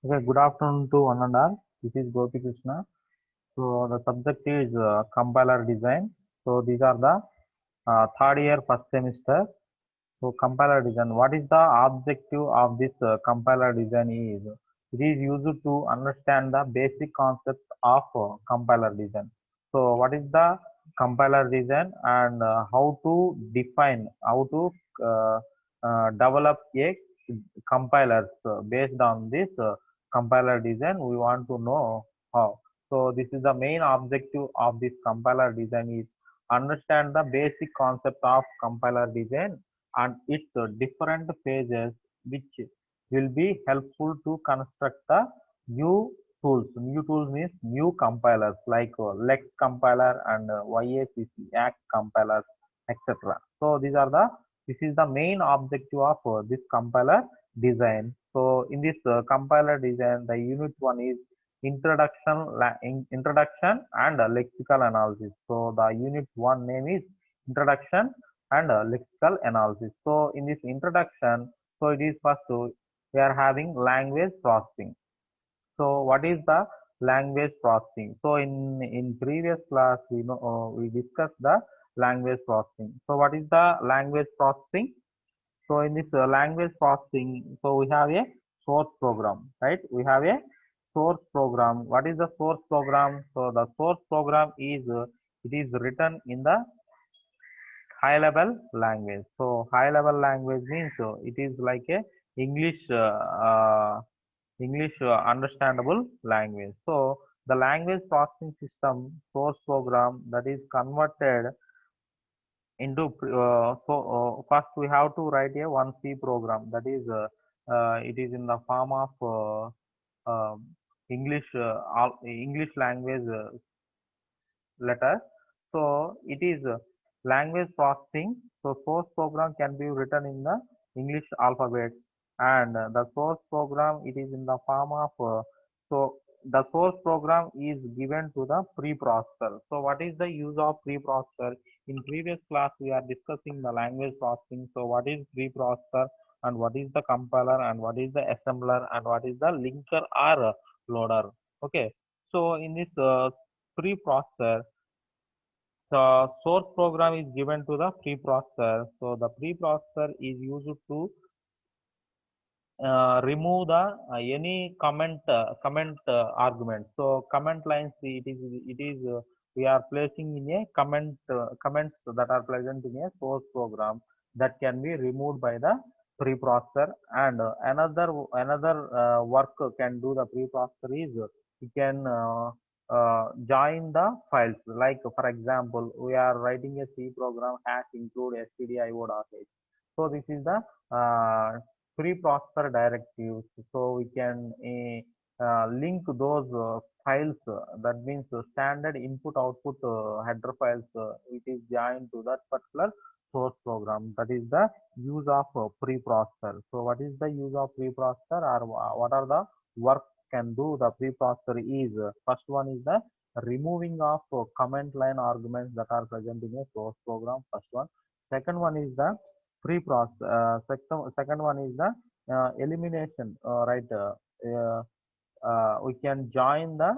Okay, good afternoon to one and all. This is Gopi Krishna. So the subject is compiler design. So these are the third year first semester. So compiler design. What is the objective of this compiler design is? It is used to understand the basic concept of compiler design. So what is the compiler design and how to define, how to develop a compilers based on this compiler design. We want to know how. So this is the main objective of this compiler design is understand the basic concept of compiler design and its different phases which will be helpful to construct the new tools. New tools means new compilers like Lex compiler and YACC ACT compilers, etc. So this is the main objective of this compiler design. So in this compiler design, the unit one is introduction and lexical analysis. So the unit one name is introduction and lexical analysis. So in this introduction, so it is first we are having language processing. So what is the language processing? So in previous class we discussed the language processing. So what is the language processing? So in this language processing, so we have a source program, right? We have a source program. What is the source program? So the source program is it is written in the high level language. So high level language means it is like a english understandable language. So the language processing system source program that is converted into first we have to write a one C program that is it is in the form of english english language letter. So it is language processing. So source program can be written in the English alphabets, and the source program it is in the form of so the source program is given to the preprocessor. So what is the use of preprocessor? In previous class we are discussing the language processing. So what is preprocessor and what is the compiler and what is the assembler and what is the linker or loader? Okay. So in this preprocessor, the source program is given to the preprocessor. So the preprocessor is used to remove the any comment argument. So comment lines it is we are placing in a comments that are present in a source program that can be removed by the preprocessor. And another work can do the preprocessor is we can join the files. Like for example, we are writing a C program hash include stdio.h. So this is the preprocessor directives. So we can link those files. That means standard input output header files. It is joined to that particular source program. That is the use of preprocessor. So what is the use of preprocessor, or what are the work can do the preprocessor is first one is the removing of comment line arguments that are present in a source program. First one. Second one is the pre-process. Second one is the elimination. Right. Uh, we can join the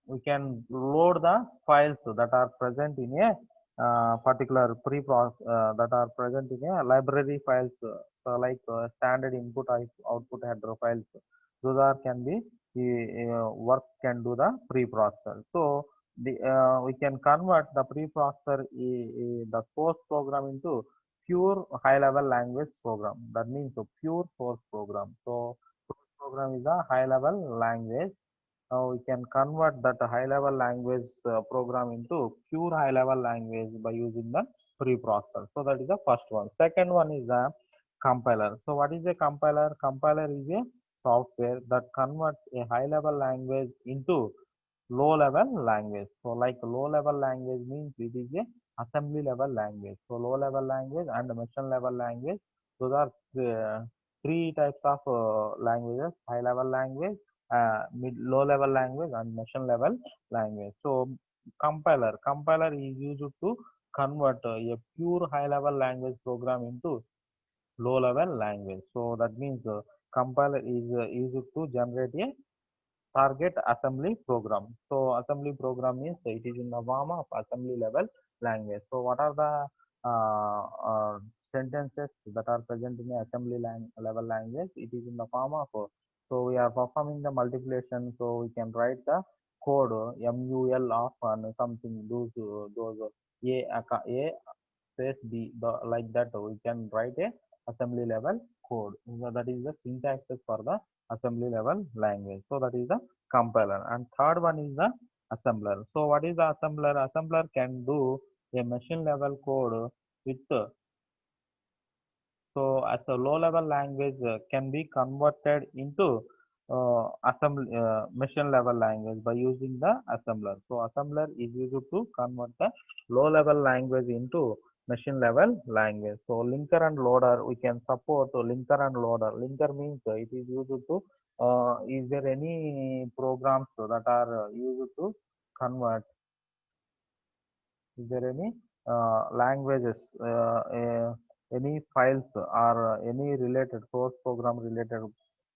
we can load the files that are present in a particular that are present in a library files. So like standard input output header files. Those are can be the work can do the preprocessor. So the we can convert the preprocessor the source program into pure high level language program. That means a pure source program. So source program is a high level language. Now we can convert that high level language program into pure high level language by using the preprocessor. So that is the first one. Second one is the compiler. So what is a compiler? Compiler is a software that converts a high level language into low level language. So like low level language means it is a assembly level language. So low level language and machine level language, those are three types of languages: high level language, mid low level language, and machine level language. So compiler is used to convert a pure high level language program into low level language. So that means compiler is used to generate a target assembly program. So assembly program means it is in the form of assembly level language. So what are the sentences that are present in the assembly level language? It is in the form of so we are performing the multiplication. So we can write the code mul of something those a space b like that. We can write a assembly level code. So that is the syntax for the assembly level language. So that is the compiler. And third one is the assembler. So what is the assembler? Assembler can do a machine level code with so as a low level language can be converted into assembly machine level language by using the assembler. So assembler is used to convert the low level language into machine level language. So linker and loader, we can support linker and loader. Linker means it is used to is there any programs that are used to convert, is there any languages any files or any related source program related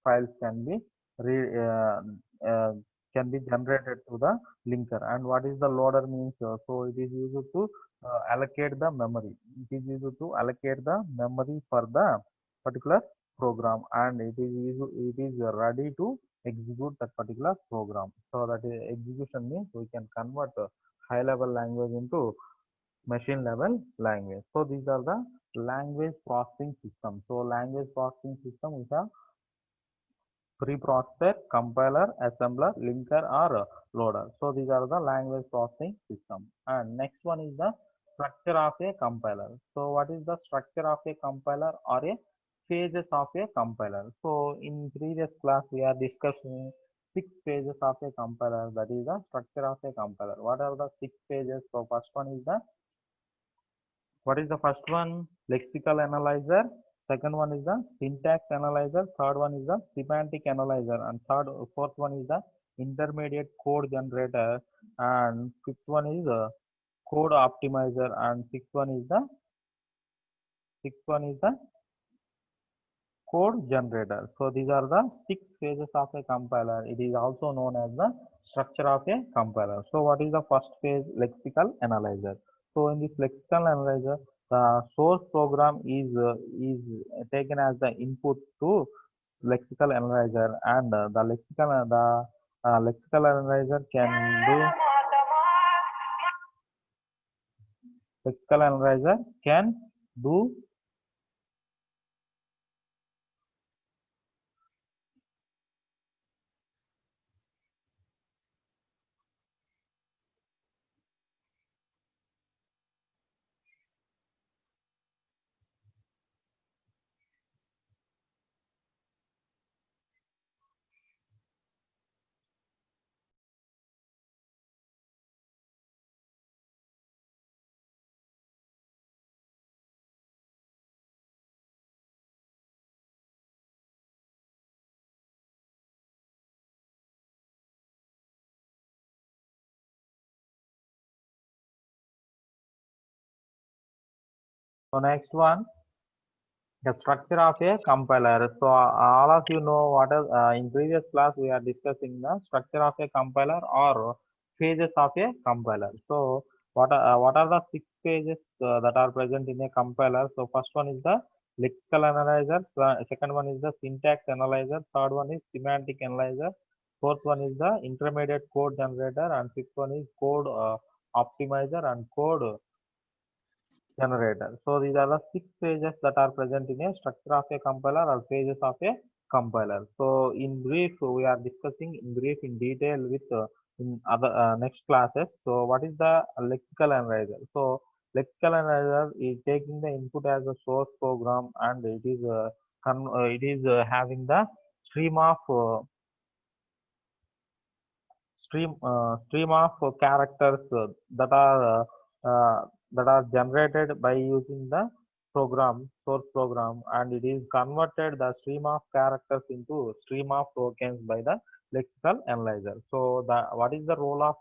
files can be re, uh, uh, can be generated to the linker. And what is the loader means? So it is used to allocate the memory. It is used to allocate the memory for the particular program, and it is ready to execute that particular program. So that execution means we can convert high level language into machine level language. So these are the language processing system. So language processing system is a preprocessor, compiler, assembler, linker, or loader. So these are the language processing system. And next one is the structure of a compiler. So what is the structure of a compiler or a phases of a compiler? So in previous class we are discussing six phases of a compiler. That is the structure of a compiler. What are the six phases? So first one is the what is the first one? Lexical analyzer. Second one is the syntax analyzer. Third one is the semantic analyzer. And fourth one is the intermediate code generator. And fifth one is the code optimizer. And sixth one is the code generator. So these are the six phases of a compiler. It is also known as the structure of a compiler. So what is the first phase? Lexical analyzer. So in this lexical analyzer, the source program is taken as the input to lexical analyzer, and the lexical analyzer can do lexical analyzer can do so next one. The structure of a compiler. So all of you know what is in previous class we are discussing the structure of a compiler or phases of a compiler. So what are the six phases that are present in a compiler? So first one is the lexical analyzer. Second one is the syntax analyzer. Third one is semantic analyzer. Fourth one is the intermediate code generator, and fifth one is code optimizer and code generator. So these are the six phases that are present in a structure of a compiler or phases of a compiler. So in brief, we are discussing in brief in detail with in other next classes. So what is the lexical analyzer? So lexical analyzer is taking the input as a source program, and it is having the stream of stream of characters uh, that are generated by using the source program, and it is converted the stream of characters into stream of tokens by the lexical analyzer. So the what is the role of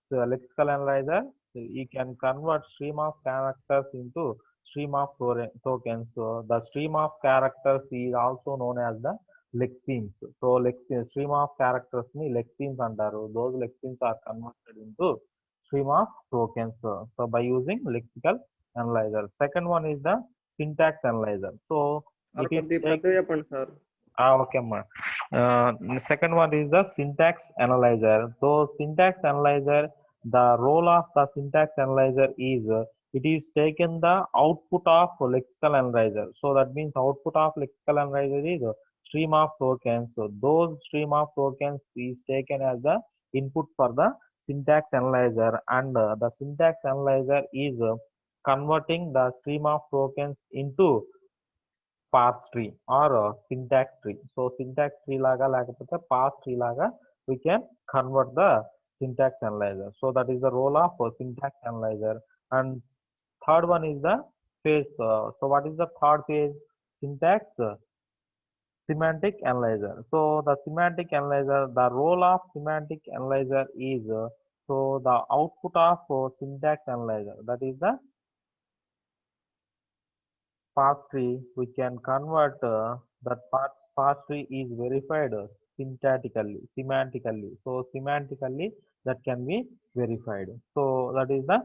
the lexical analyzer? You can convert stream of characters into stream of tokens. So the stream of characters is also known as the lexemes. So stream of characters ni lexemes antaru. Those lexemes are converted into stream of tokens. So by using lexical analyzer. Second one is the syntax analyzer. So it is take okay, ma. The second one is the syntax analyzer. So syntax analyzer, the role of the syntax analyzer is it is taken the output of lexical analyzer. So that means output of lexical analyzer is stream of tokens. So those stream of tokens is taken as the input for the syntax analyzer, and the syntax analyzer is converting the stream of tokens into path tree or syntax tree. So syntax tree laga lekapothe path tree laga we can convert the syntax analyzer. So that is the role of syntax analyzer. And third one is the phase. So what is the third phase? Syntax semantic analyzer. So the semantic analyzer, the role of semantic analyzer is so the output of syntax analyzer, that is the path tree, we can convert that path tree is verified syntactically, semantically. So semantically that can be verified. So that is the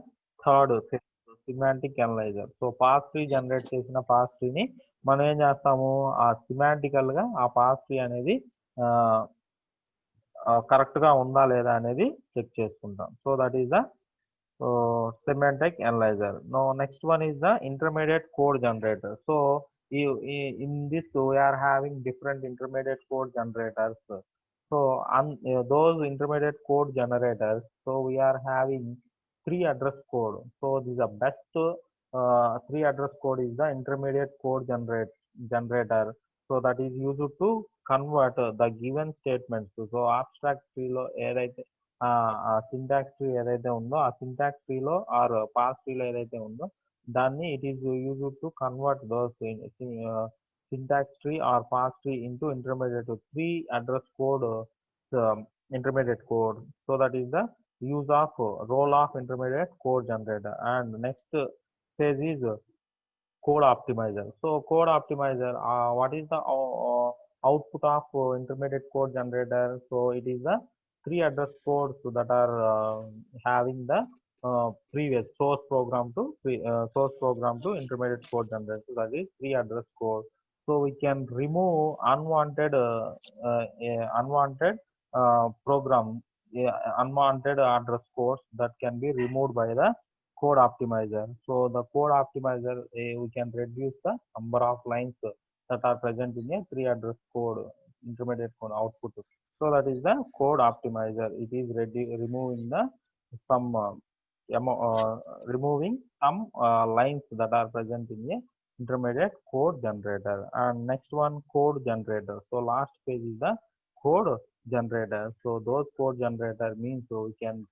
third phase, semantic analyzer. So path tree generate చేసిన path tree ని మనం ఏం చేస్తాము, ఆ semantical గా ఆ path tree అనేది correct గా ఉందా లేదా అనేది చెక్ చేసుకుంటాం. So that is the semantic analyzer. Now next one is the intermediate code generator. So in this we are having different intermediate code generators. So those intermediate code generators, so we are having three address code. So this is the best three address code is the intermediate code generator. So that is used to convert the given statements. So abstract tree lo ఏదైతే syntax tree ఏదైతే ఉందో ఆ syntax ట్రీలో or parse ట్రీలో ఏదైతే ఉందో దాన్ని it is used to convert those syntax tree or parse tree into intermediate three address code intermediate code. So that is the use of role of intermediate code generator. And next phase is code optimizer. So code optimizer, what is the output of intermediate code generator? So it is the three address codes that are having the previous source program to intermediate code generator. So that is three address code. So we can remove unwanted program, unwanted address codes that can be removed by the code optimizer. So the code optimizer, we can reduce the number of lines that are present in a three address code intermediate code output. So that is the code optimizer. It is removing the some removing some lines that are present in a intermediate code generator. And next one, code generator. So last page is the code generator. So those code generator means so we can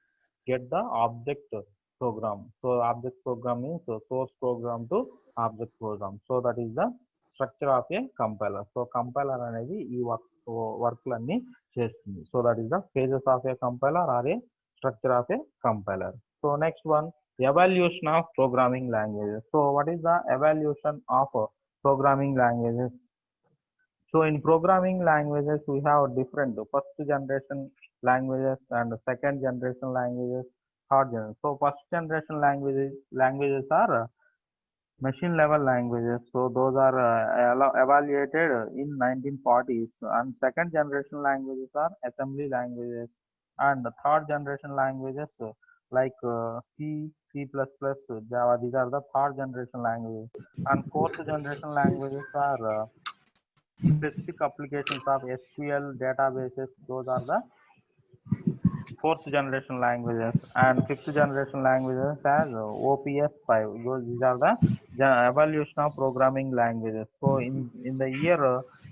get the object program. So object program means source program to object program. So that is the structure of a compiler. So compiler అనేది ఈ వర్క్లన్నీ చేస్తుంది. So that is the phases of a compiler or a structure of a compiler. So next one, evaluation of programming languages. So what is the evaluation of programming languages? So in programming languages we have different first generation languages and second generation languages, third generation. So first generation languages are machine level languages. So those are evaluated in 1940s, and second generation languages are assembly languages, and the third generation languages like C, C++, Java. These are the third generation languages, and fourth generation languages are specific applications of SQL databases. Those are the fourth generation languages, and fifth generation languages as OPS 5. These are the evolution of programming languages. So in the year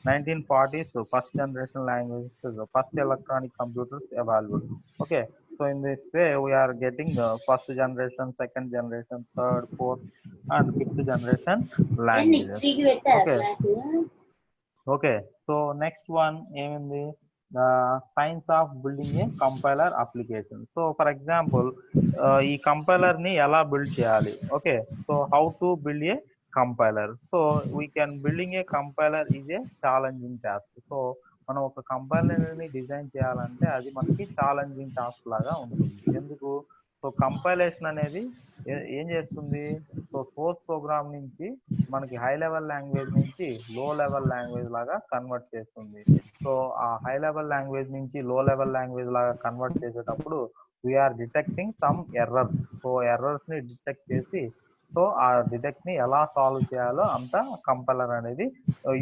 1940s, so first generation languages, first electronic computers evolved. Okay, so in this way we are getting first generation, second generation, third, fourth, and fifth generation languages. Okay. Okay, so next one in the science of building a compiler application. So for example, ఈ compiler ని ఎలా build చేయాలి? Okay, so how to build a compiler. So we can building a compiler is a challenging task. So మనం ఒక కంపైలర్ని design చేయాలంటే అది మనకి challenging task లాగా ఉంటుంది. ఎందుకు? సో కంపైలేషన్ అనేది ఏం చేస్తుంది? సో సోర్స్ ప్రోగ్రామ్ నుంచి మనకి హై లెవెల్ లాంగ్వేజ్ నుంచి లో లెవెల్ లాంగ్వేజ్ లాగా కన్వర్ట్ చేస్తుంది. సో ఆ హై లెవెల్ లాంగ్వేజ్ నుంచి లో లెవెల్ లాంగ్వేజ్ లాగా కన్వర్ట్ చేసేటప్పుడు we are detecting some errors. So errors ని డిటెక్ట్ చేసి సో ఆ డిటెక్ట్ ని ఎలా సాల్వ్ చేయాలో అంతా కంపైలర్ అనేది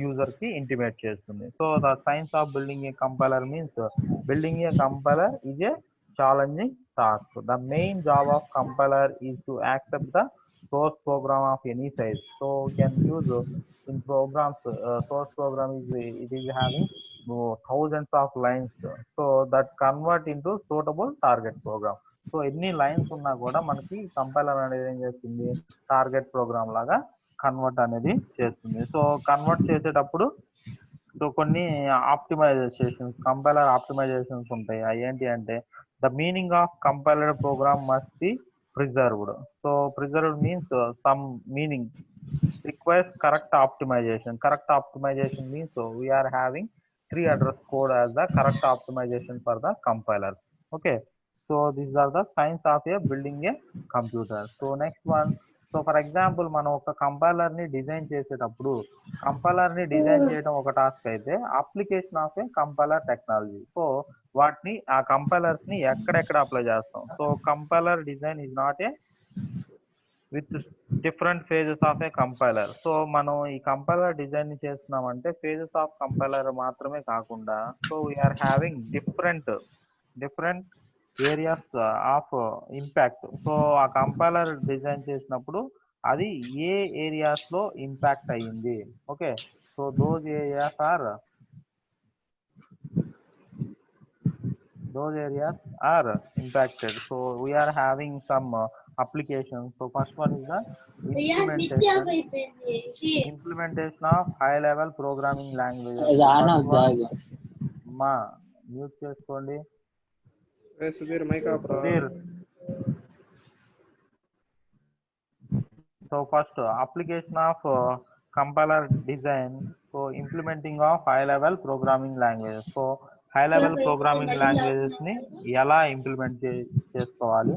యూజర్ కి ఇంటిమేట్ చేస్తుంది. So the science of building A compiler means building A compiler is a challenging task. The main job of compiler is to accept the source program of any size. So we can use in programs source program is having thousands of lines. So that convert into suitable target program. So ఎన్ని lines ఉన్నా కూడా మనకి compiler అనేది ఏం చేస్తుంది? Target programme లాగా convert అనేది చేస్తుంది. సో కన్వర్ట్ చేసేటప్పుడు సో కొన్ని ఆప్టిమైజేషన్స్ కంపైలర్ ఆప్టిమైజేషన్స్ ఉంటాయి. అవి ఏంటి అంటే the meaning of compiler program must be preserved. So preserved means some meaning requires correct optimization. Correct optimization means so we are having 3 address code as the correct optimization for the compiler. Okay, so these are the science of a building a computer. So next one, so for example మనం ఒక compiler ని design చేసేటప్పుడు compiler ని design చేయడం ఒక task అయితే application of a compiler technology. So వాటిని ఆ కంపైలర్స్ ని ఎక్కడెక్కడ అప్లై చేస్తాం? So compiler design is not a with different phases of a compiler. So మనం ఈ కంపైలర్ డిజైన్ చేస్తున్నామంటే ఫేజెస్ ఆఫ్ కంపైలర్ మాత్రమే కాకుండా so we are having different areas of impact. So ఆ కంపైలర్ డిజైన్ చేసినప్పుడు అది ఏ ఏరియాస్ లో ఇంపాక్ట్ అయ్యింది? Okay, so those areas are impacted. So we are having some applications. So first one is the implementation of high level programming languages. మా mute చేసుకోండి. So first application of compiler design. So implementing of high level programming languages. So high level programming languages ని ఎలా implement చేసుకోవాలి?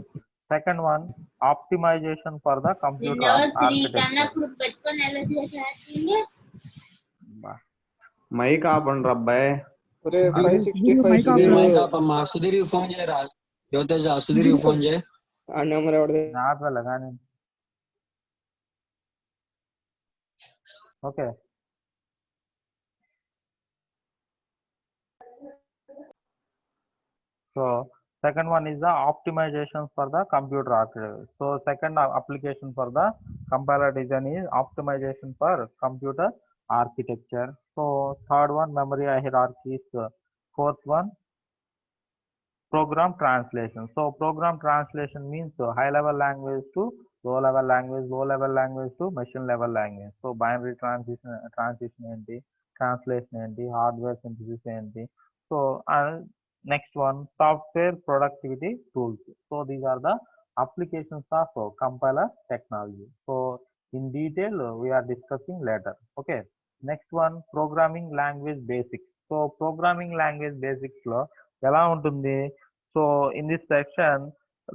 Second one optimisation for the computer mic ఆపండి అబ్బాయి. Sudheer phone చేయరా? Sudheer phone చేయ ఆపల కానీ. Okay, so second one is the optimization for the computer architecture. So second application for the compiler design is optimization for computer architecture. So third one memory hierarchies. Fourth one program translation. So program translation means high level language to low level language to machine level language. So binary transition enti, translation enti, hardware synthesis enti. So next one software productivity tools. So these are the applications of compiler technology. So in detail we are discussing later. Okay, next one programming language basics. So programming language basics lo ఎలా ఉంటుంది? So in this section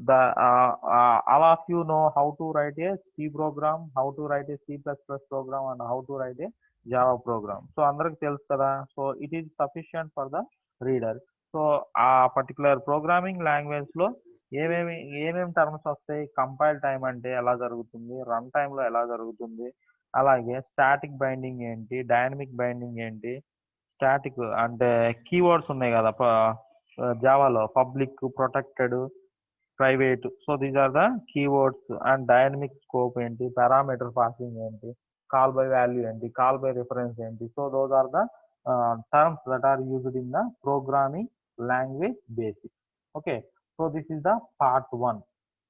the all of you know how to write a C program, how to write a C++ program and how to write a Java program. So అందరికి తెలుసు కదా. So it is sufficient for the reader. So ఆ particular programming language లో ఏమేమి terms వస్తాయి? Compile time అంటే ఎలా జరుగుతుంది, రన్ టైమ్ లో ఎలా జరుగుతుంది, అలాగే స్టాటిక్ బైండింగ్ ఏంటి, డైనమిక్ బైండింగ్ ఏంటి, స్టాటిక్ అంటే కీవర్డ్స్ ఉన్నాయి కదా జావాలో, public, protected, private. So these are the keywords. And dynamic scope ఏంటి, పారామీటర్ పాసింగ్ ఏంటి, కాల్ బై వాల్యూ ఏంటి, కాల్ బై రిఫరెన్స్ ఏంటి. So those are the terms that are used in the programming language basics. Okay, so this is the part 1.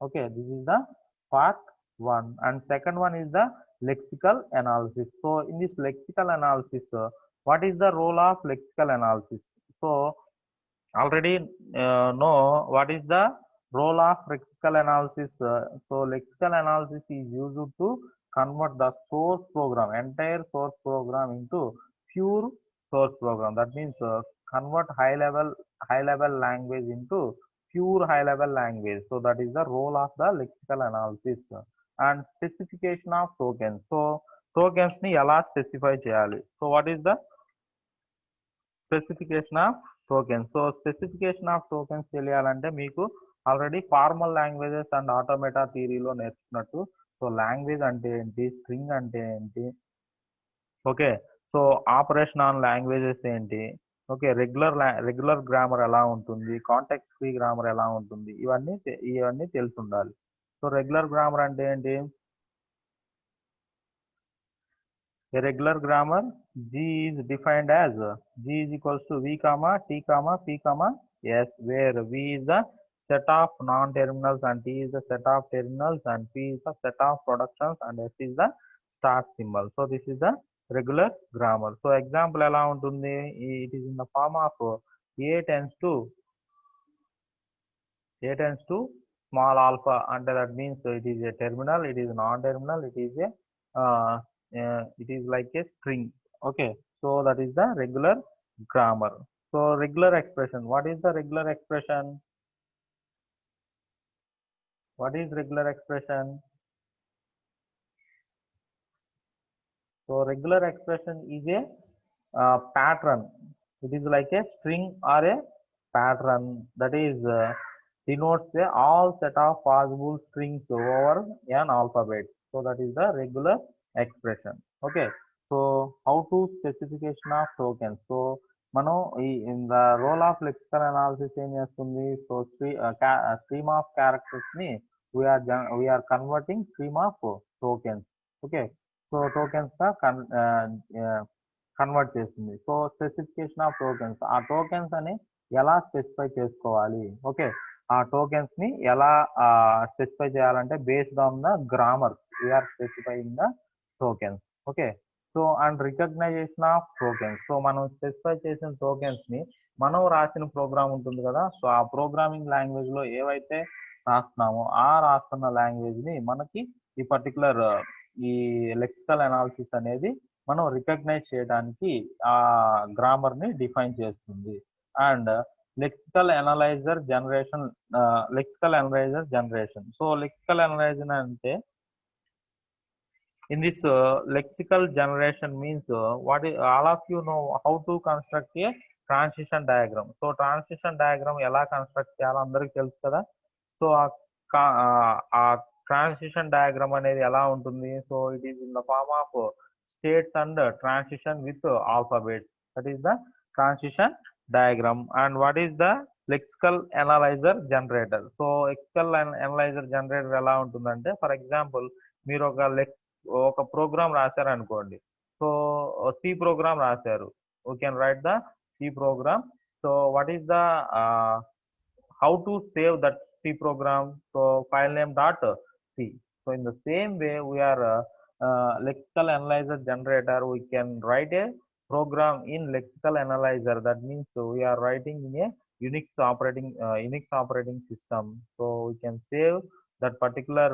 Okay, this is the part 1 and second one is the lexical analysis. So in this lexical analysis what is the role of lexical analysis? So already know what is the role of lexical analysis. So lexical analysis is used to convert the source program, entire source program into pure source program. That means convert high level language into pure high level language. So that is the role of the lexical analysis. And specification of tokens. So tokens ni ఎలా specify చేయాలి? So what is the specification of tokens? So specification of tokens తెలియాలంటే మీకు already formal languages and automata థియరీలో నేర్చుకున్నట్టు so language అంటే ఏంటి, string అంటే ఏంటి, okay, so operation on languages ఏంటి, ఓకే, రెగ్యులర్ గ్రామర్ ఎలా ఉంటుంది, కాంటెక్స్ట్ ఫ్రీ గ్రామర్ ఎలా ఉంటుంది, ఇవన్నీ తెలిసి ఉండాలి. సో రెగ్యులర్ గ్రామర్ అంటే ఏంటి? A regular grammar, G is defined as G is equals to V comma T comma P comma S, where V is the set of non-terminals and T is the set of terminals and P is the set of productions and S is the start symbol. So this is the regular grammar. So example ఎలా ఉంటుంది? It is in the form of A tends to small alpha, and that means it is a terminal, it is non-terminal, it is like a string. Okay, so that is the regular grammar. So regular expression, what is the regular expression? What is regular expression? So regular expression is a pattern. It is like a string or a pattern that is denotes all set of possible strings over an alphabet. So that is the regular expression. Okay, so how to specification of tokens? So మనం in the role of lexical analysis ఏం చేస్తుంది? So stream of characters ని we are converting stream of tokens. Okay, so tokens గా convert చేస్తుంది. So specification of tokens, ఆ tokens అని ఎలా specify చేసుకోవాలి? ఓకే, ఆ టోకెన్స్ ని ఎలా స్పెసిఫై చేయాలంటే based on the grammar we are specifying the tokens. Okay, so and recognition of tokens. So మనం స్పెసిఫై చేసిన టోకెన్స్ ని మనం రాసిన ప్రోగ్రామ్ ఉంటుంది కదా, సో ఆ ప్రోగ్రామింగ్ లాంగ్వేజ్ లో ఏవైతే రాస్తున్నామో ఆ రాస్తున్న లాంగ్వేజ్ ని మనకి ఈ పర్టికులర్ ఈ లెక్సికల్ అనాలిసిస్ అనేది మనం రికగ్నైజ్ చేయడానికి ఆ గ్రామర్ ని డిఫైన్ చేస్తుంది. And lexical analyser generation. So lexical analyser అంటే in this lexical generation means all of you know how to construct a transition diagram. So transition diagram ఎలా construct చేయాలో అందరికి తెలుసు కదా. సో ఆ ట్రాన్సిషన్ డయాగ్రామ్ అనేది ఎలా ఉంటుంది? So it is in the form of states and transition with alphabets. That is the transition diagram. And what is the lexical analyser generator? So lexical analyser generator ఎలా ఉంటుందంటే, for example మీరు ఒక program రాశారు అనుకోండి. So C program రాశారు, we can write the C program. So what is the how to save that C program? So file name dot C. So in the same way we are lexical analyzer generator, we can write a program in lexical analyzer. That means we are writing in a Unix operating system. So we can save that particular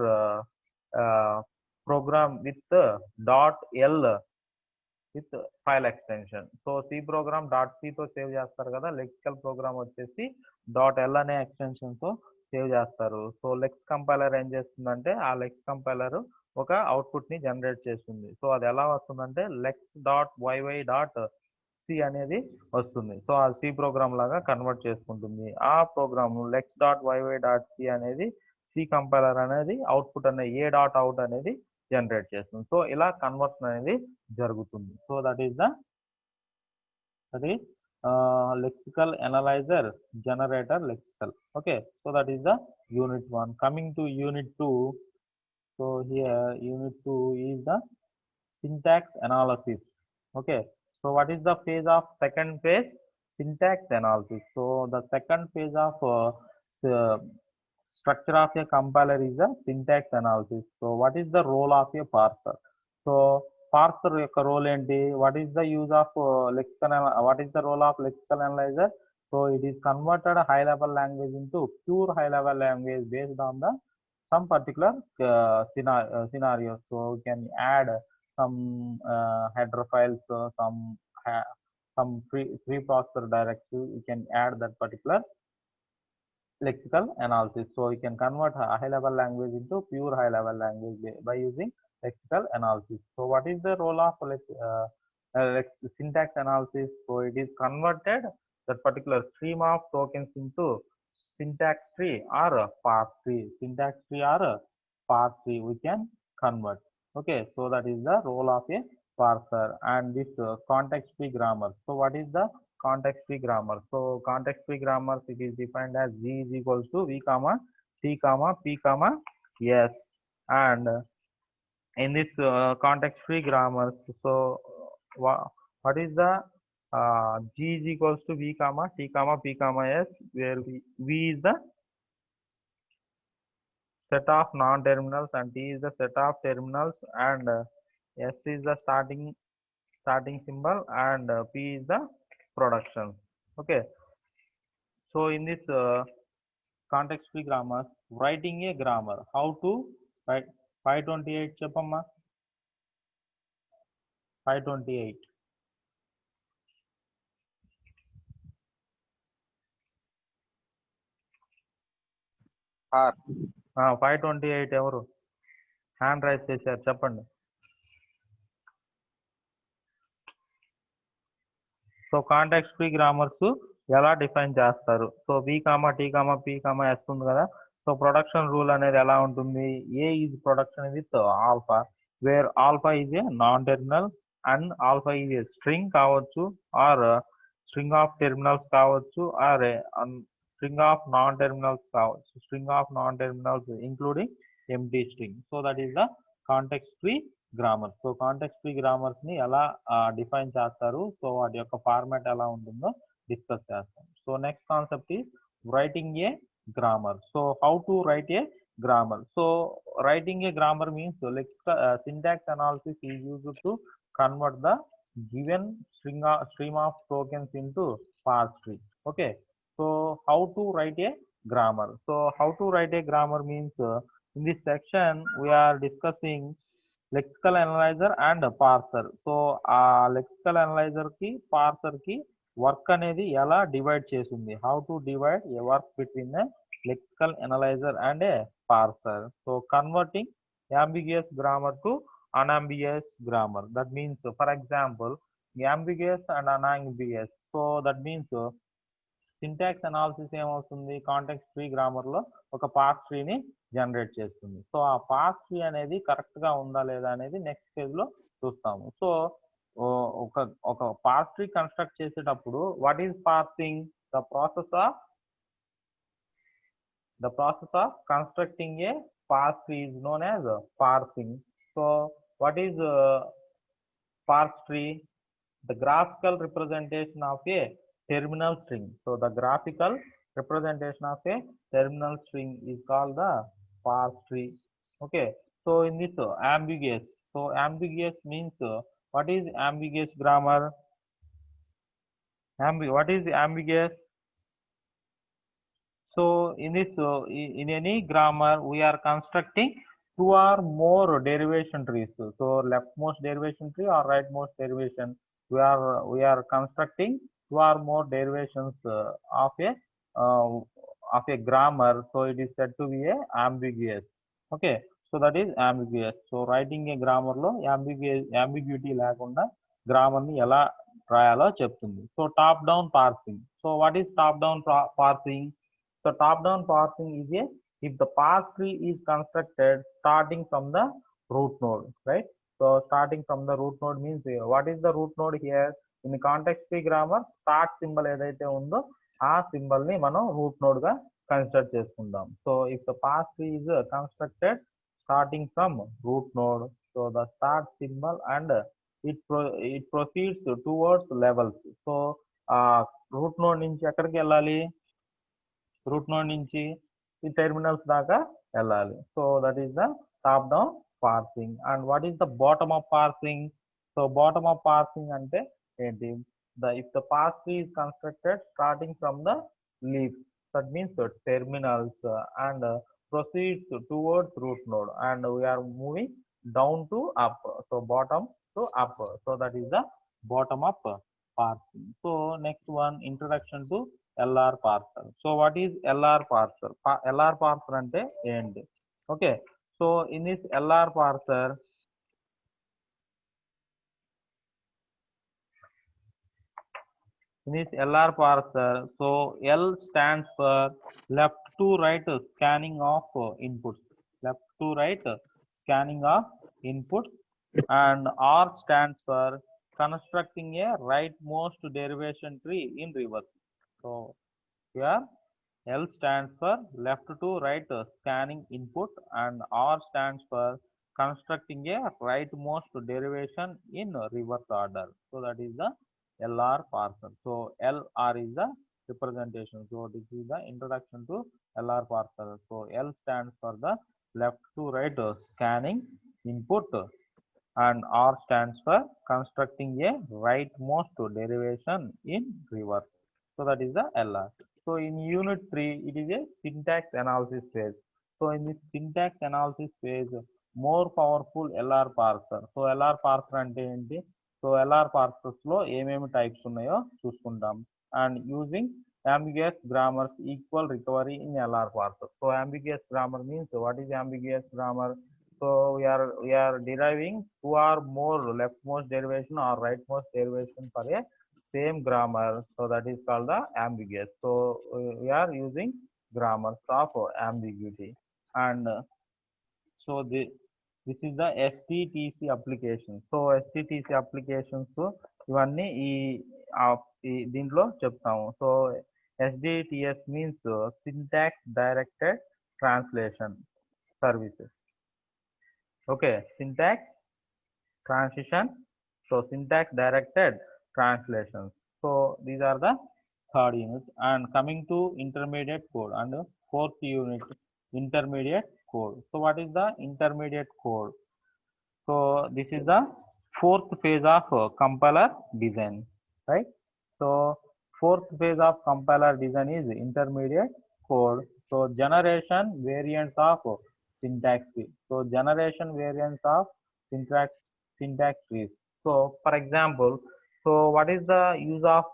program with .l with file extension. So C program .c తో save చేస్తారు కదా, lexical programme వచ్చేసి .l అనే extension తో save చేస్తారు. So లెక్స్ compiler ఏం చేస్తుందంటే, ఆ లెక్స్ కంపైలర్ ఒక అవుట్పుట్ ని జనరేట్ చేస్తుంది. సో అది ఎలా వస్తుందంటే lex.yy.c అనేది వస్తుంది. సో ఆ సి ప్రోగ్రామ్ లాగా కన్వర్ట్ చేసుకుంటుంది. ఆ ప్రోగ్రామ్ lex.yy.c అనేది సి కంపైలర్ అనేది అవుట్పుట్ అనే a.out అనేది జనరేట్ చేస్తుంది. సో ఇలా కన్వర్షన్ అనేది జరుగుతుంది. So that is lexical analyzer generator lexical. Okay, so that is the unit 1. Coming to unit 2. So here unit 2 is the syntax analysis. Okay, so what is the phase of second phase? Syntax analysis. So the second phase of the structure of a compiler is the syntax analysis. So what is the role of a parser? So parser యొక్క role ఏంటి? what is the use of what is the role of lexical analyzer? So it is converted high level language into pure high level language based on the some particular scenarios. So we can add some header files, some preprocessor directive. We can add that particular lexical analysis. So we can convert a high level language into pure high level language by using lexical analysis. So what is the role of syntax analysis? So it is converted that particular stream of tokens into syntax tree or a parse tree. Syntax tree or a parse tree we can convert. Okay, so that is the role of a parser. And this context free grammar. So what is the context free grammar? So context free grammar, it is defined as G is equals to V comma T comma P comma S. And in this context free grammar, so what is the G is equals to V comma T comma P comma S, where V is the set of non-terminals and T is the set of terminals, and S is the starting symbol, and P is the production. Okay, so in this context free grammar, writing a grammar, how to write? 528 చెప్పమ్మా. 528 528 ఎవరు hand raise చేశారు చెప్పండి. So context free grammars ఎలా define చేస్తారు? So V comma T comma P comma S ఉంది కదా. So production rule అనేది ఎలా ఉంటుంది? A is production with alpha, where alpha is a non terminal and alpha is a string కావచ్చు, or string of terminals కావచ్చు, or string of non terminals కావచ్చు, string of non terminals including empty string. So that is the context free grammar. So context free grammars ని ఎలా define చేస్తారు, so వాటి యొక్క format ఎలా ఉంటుందో డిస్కస్ చేస్తాం. So next concept is writing A grammar. So how to write a grammar? So writing a grammar means syntax analysis is used to convert the given stream of tokens into parse tree. Okay, so how to write a grammar? So how to write a grammar means in this section we are discussing lexical analyzer and parser. So lexical analyzer ki parser ki work అనేది ఎలా divide చేస్తుంది, how to divide a work between a lexical analyzer and a parser. So converting ambiguous grammar to unambiguous grammar, that means for example ambiguous and unambiguous. So that means syntax analysis ఏమవుతుంది, context free grammar లో ఒక పార్స్ ట్రీని generate చేస్తుంది. So ఆ పార్స్ tree అనేది correct గా ఉందా లేదా అనేది నెక్స్ట్ ఫేజ్ లో చూస్తాము. సో ఒక పార్స్ ట్రీ కన్స్ట్రక్ట్ చేసేటప్పుడు what is parsing? The process of constructing a parse tree is known as parsing. So what is parse tree? The graphical representation of a terminal string. So the graphical representation of a terminal string is called the parse tree. Okay, so in this ambiguous, so ambiguous means what is ambiguous grammar? What is ambiguous? So in this in any grammar we are constructing two or more derivation trees. So leftmost derivation tree or rightmost derivation, we are constructing two or more derivations of a grammar. So it is said to be a ambiguous. Okay, so that is ambiguous. So writing a grammar lo ambiguity లేకుండా grammar ni ఎలా రాయాలో చెప్తుంది. So top down parsing. So what is top down parsing? So top down parsing is a if the parse tree is constructed starting from the root node, right? So starting from the root node means what is the root node here? In the context free grammar start symbol ఏదైతే ఉందో ఆ symbol ని మనం root node గా consider చేసుకుందాం. So if the parse tree is constructed starting from root node, so the start symbol and it proceeds towards levels. So root node నుంచి ఎక్కడికి వెళ్ళాలి? రూట్ నోడ్ నుంచి ఈ టెర్మినల్స్ దాకా వెళ్ళాలి. So that is the top down parsing. And what is the bottom up parsing? So bottom up parsing అంటే ఏంటి? If the parse tree is constructed starting from the leaves, that means the terminals, and proceeds towards root node, and we are moving down to up, so bottom to up, so that is the bottom up parsing. So next one, introduction to LR parser. So what is LR parser? LR parser ante enti? Okay, so in this LR parser, so L stands for left to right scanning of inputs, left to right scanning of inputs, and R stands for constructing a rightmost derivation tree in reverse. So here L stands for left to right scanning input, and R stands for constructing a rightmost derivation in reverse order. So that is the LR parser. So LR is the representation. So this is the introduction to LR parser. So L stands for the left to right scanning input, and R stands for constructing a rightmost derivation in reverse. So that is the LR. So in unit 3, it is a syntax analysis phase. So in this syntax analysis phase, more powerful LR parser. So LR parser ante enti? So LR parsers లో ఏమేమి types ఉన్నాయో చూసుకుంటాం. And using ambiguous grammars equal recovery in LR parser. So ambiguous grammar means, what is ambiguous grammar? So we are deriving two or more leftmost derivation or rightmost derivation for a same grammar. So that is called the ambiguous. So we are using grammars of ambiguity. And so this is the STTC application. So STTC applications ఇవన్నీ ఈ దీంట్లో చెప్తాము. So SDTS means syntax directed translation services. Okay, syntax transition, so syntax directed translations. So these are the third unit. And coming to intermediate code and fourth unit, intermediate code. So what is the intermediate code? So this is the fourth phase of compiler design, right? So fourth phase of compiler design is intermediate code. So generation variants of syntax tree. So generation variants of syntax trees. So for example, so what is the use of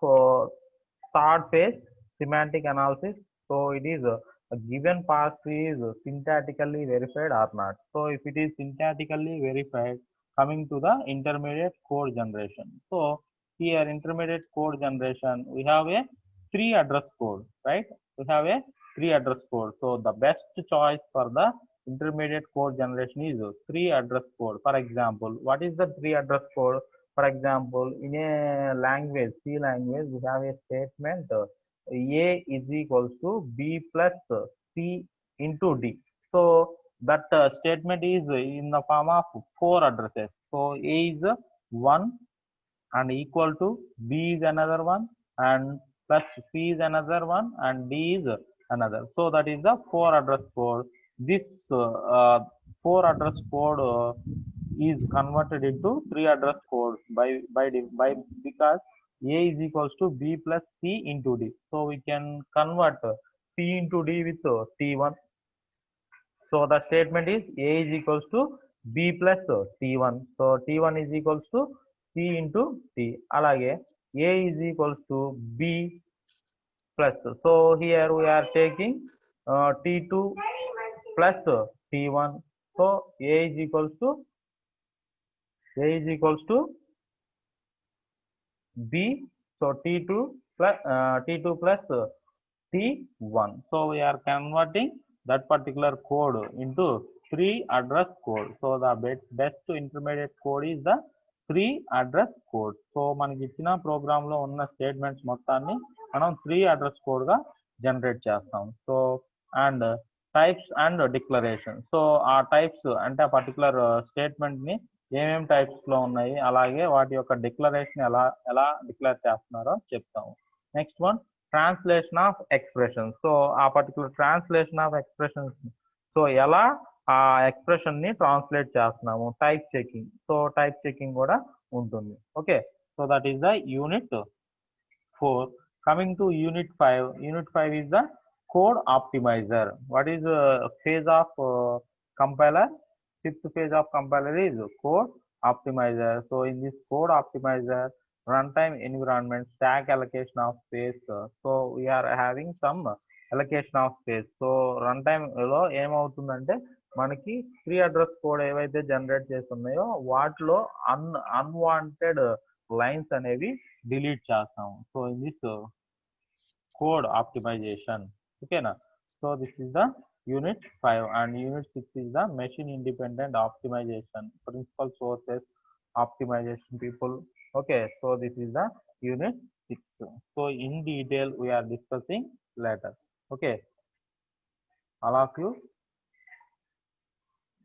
third phase semantic analysis? So it is a given parse tree is syntactically verified or not. So if it is syntactically verified, coming to the intermediate code generation. So here intermediate code generation, we have a 3 address code, right? We have a 3 address code. So the best choice for the intermediate code generation is 3 address code. For example, what is the 3 address code? For example, in a language, C language, we have a statement A is equals to B plus C into D. So that statement is in the form of 4 addresses. So A is 1 and equal to B is another one, and plus C is another one, and D is another. So that is the 4 address code. This 4 address code is converted into 3 address code by because A is equals to B plus C into D. So we can convert C into D with T1. So the statement is A is equals to B plus T1. So T1 is equals to C into T. Alage A is equals to B plus. So here we are taking T2 plus T1. So A is equals to B. So T2 plus T1. So we are converting that particular code into 3 address code. So the best intermediate code is the 3 address code. So మనకి ఇచ్చిన programme లో ఉన్న statements మొత్తాన్ని మనం 3 address code గా generate చేస్తాం. So and types and declaration. So ఆ types అంటే ఆ పర్టికులర్ స్టేట్మెంట్ ని ఏమేమి టైప్స్ లో ఉన్నాయి, అలాగే వాటి యొక్క డిక్లరేషన్ ఎలా డిక్లేర్ చేస్తున్నారో చెప్తాము. Next one, translation of expressions. So ఆ particular translation of expressions, so ఎలా ఆ ఎక్స్ప్రెషన్ ని ట్రాన్స్లేట్ చేస్తున్నాము, type checking. So type checking కూడా ఉంటుంది. Okay, so that is the unit 4. Coming to unit 5, unit 5 is the code optimizer. What is the phase of compiler? Fifth phase of compiler is code optimizer. So in this code optimizer, runtime environment, stack allocation of space. So we are having some allocation of space. So runtime లో ఏమవుతుందంటే మనకి pre address code ఏవైతే generate చేస్తున్నాయో వాటిలో unwanted lines అనేవి delete చేస్తాము. So in this code optimization. Okay na? So this is the unit 5 and unit 6 is the machine independent optimization principal sources optimization people. Okay, so this is the unit 6. So in detail we are discussing later. Okay, all of you.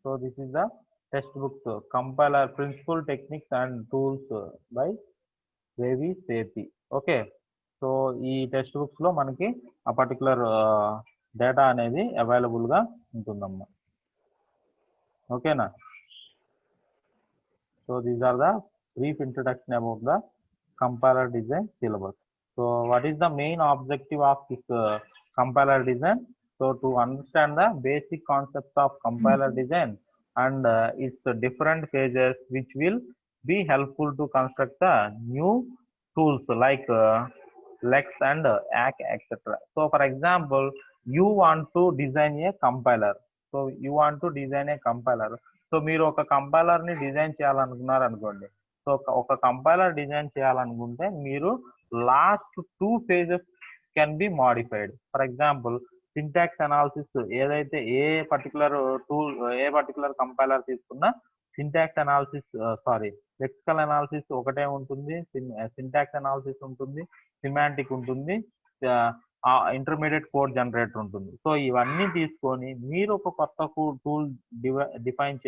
So this is the textbook compiler principal techniques and tools by Devi Sethi. Okay, so ఈ text books లో మనకి ఆ particular data అనేది available గా ఉంటుందమ్మా. ఓకేనా? So these are the brief introduction about the compiler design syllabus. So what is the main objective of this compiler design? So to understand the basic concepts of compiler design and its different phases which will be helpful to construct the new tools like Lex and ACK, etc. So for example, you want to design a compiler. So you want to design a compiler. So మీరు ఒక compiler ని design చేయాలనుకున్నారు అనుకోండి. So ఒక compiler design చేయాలనుకుంటే మీరు last 2 phases can be modified. For example syntax analysis ఏదైతే ఏ particular tool ఏ particular compiler తీసుకున్నా సింటాక్స్ అనాలిసిస్ లెక్సికల్ అనాలిసిస్ ఒకటే ఉంటుంది, సింటాక్స్ అనాలిసిస్ ఉంటుంది, సిమాంటిక్ ఉంటుంది, ఇంటర్మీడియట్ కోడ్ జనరేటర్ ఉంటుంది. సో ఇవన్నీ తీసుకొని మీరు ఒక కొత్త టూల్ డిజైన్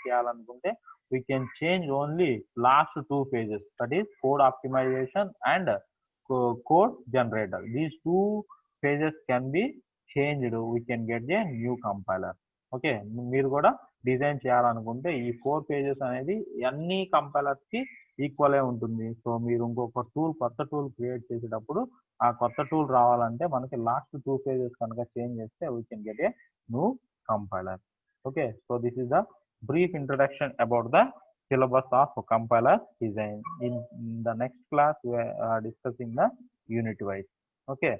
చేయాలనుకుంటే we can change only last 2 phases, that is code optimization and code generator. These 2 phases can be changed, we can get a new compiler. Okay, మీరు కూడా design చేయాలనుకుంటే ఈ 4 pages అనేది అన్ని కంపైలర్స్ కి ఈక్వల్ ఉంటుంది. So మీరు ఇంకొక కొత్త టూల్ క్రియేట్ చేసేటప్పుడు ఆ కొత్త టూల్ రావాలంటే మనకి లాస్ట్ 2 pages కనుక చేంజ్ చేస్తే we can get a new compiler. Okay, so this is the brief introduction about the syllabus of compiler design. In the next class we are discussing the unit wise. Okay.